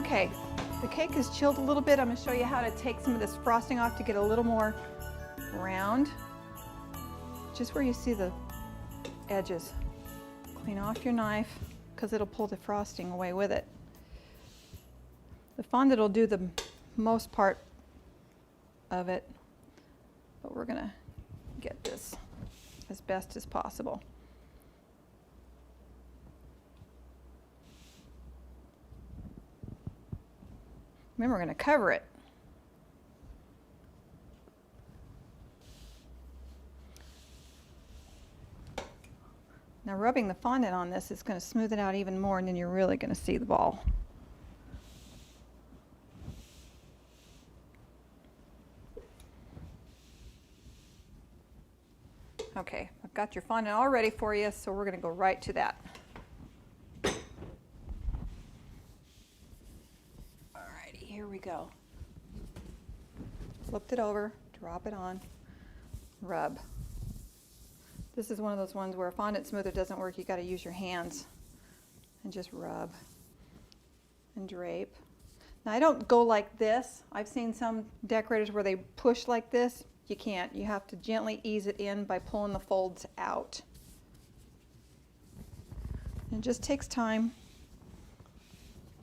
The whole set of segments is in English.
Okay, the cake is chilled a little bit. I'm going to show you how to take some of this frosting off to get a little more round. Just where you see the edges. Clean off your knife because it'll pull the frosting away with it. The fondant will do the most part of it, but we're going to get this as best as possible. Then we're going to cover it. Now rubbing the fondant on this is going to smooth it out even more, and then you're really going to see the ball. Okay, I've got your fondant all ready for you, so we're going to go right to that. Here we go. Flipped it over, drop it on, rub. This is one of those ones where a fondant smoother doesn't work. You got to use your hands and just rub and drape. Now I don't go like this. I've seen some decorators where they push like this. You can't. You have to gently ease it in by pulling the folds out. It just takes time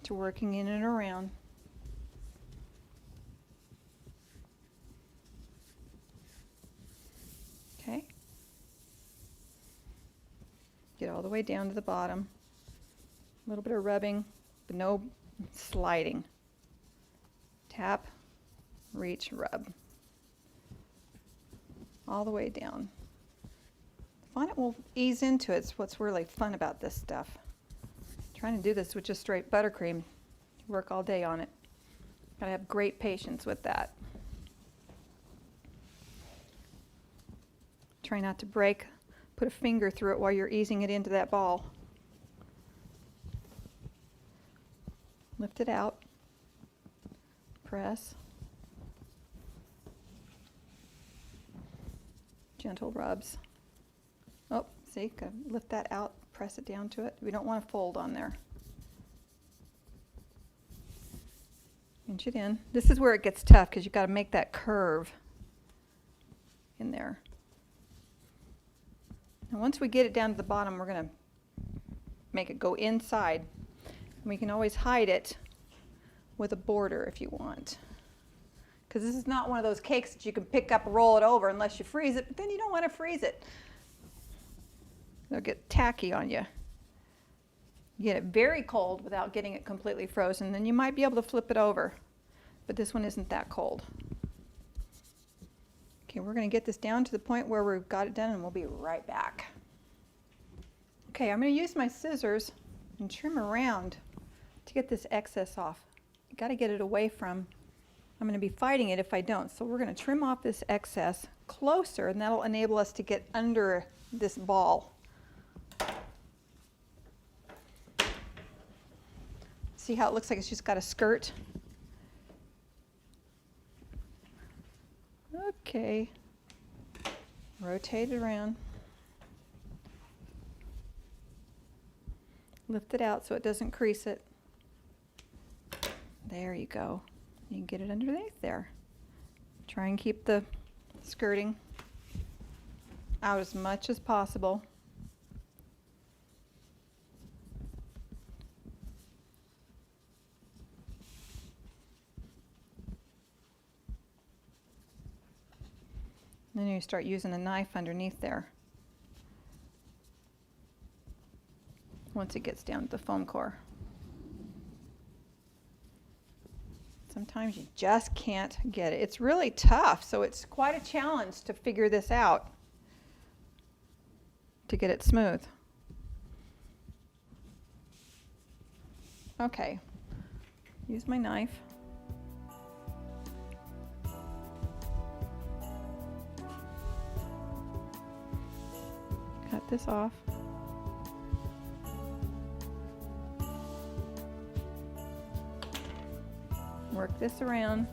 to working in and around. Okay. Get all the way down to the bottom. A little bit of rubbing, but no sliding. Tap, reach, rub. All the way down. The fondant will ease into it. It's what's really fun about this stuff. Trying to do this with just straight buttercream. You work all day on it. Gotta have great patience with that. Try not to break. Put a finger through it while you're easing it into that ball. Lift it out. Press. Gentle rubs. Oh, see, gotta lift that out, press it down to it. We don't want to fold on there. Inch it in. This is where it gets tough because you've got to make that curve in there. And once we get it down to the bottom, we're going to make it go inside. And we can always hide it with a border if you want. Because this is not one of those cakes that you can pick up and roll it over unless you freeze it, but then you don't want to freeze it. It'll get tacky on you. You get it very cold without getting it completely frozen, then you might be able to flip it over. But this one isn't that cold. Okay, we're going to get this down to the point where we've got it done, and we'll be right back. Okay, I'm going to use my scissors and trim around to get this excess off. You got to get it away from, I'm going to be fighting it if I don't. So we're going to trim off this excess closer, and that'll enable us to get under this ball. See how it looks like it's just got a skirt? Okay, rotate it around, lift it out so it doesn't crease it. There you go. You can get it underneath there. Try and keep the skirting out as much as possible. Then you start using a knife underneath there once it gets down to the foam core. Sometimes you just can't get it. It's really tough, so it's quite a challenge to figure this out to get it smooth. Okay, use my knife. Cut this off. Work this around.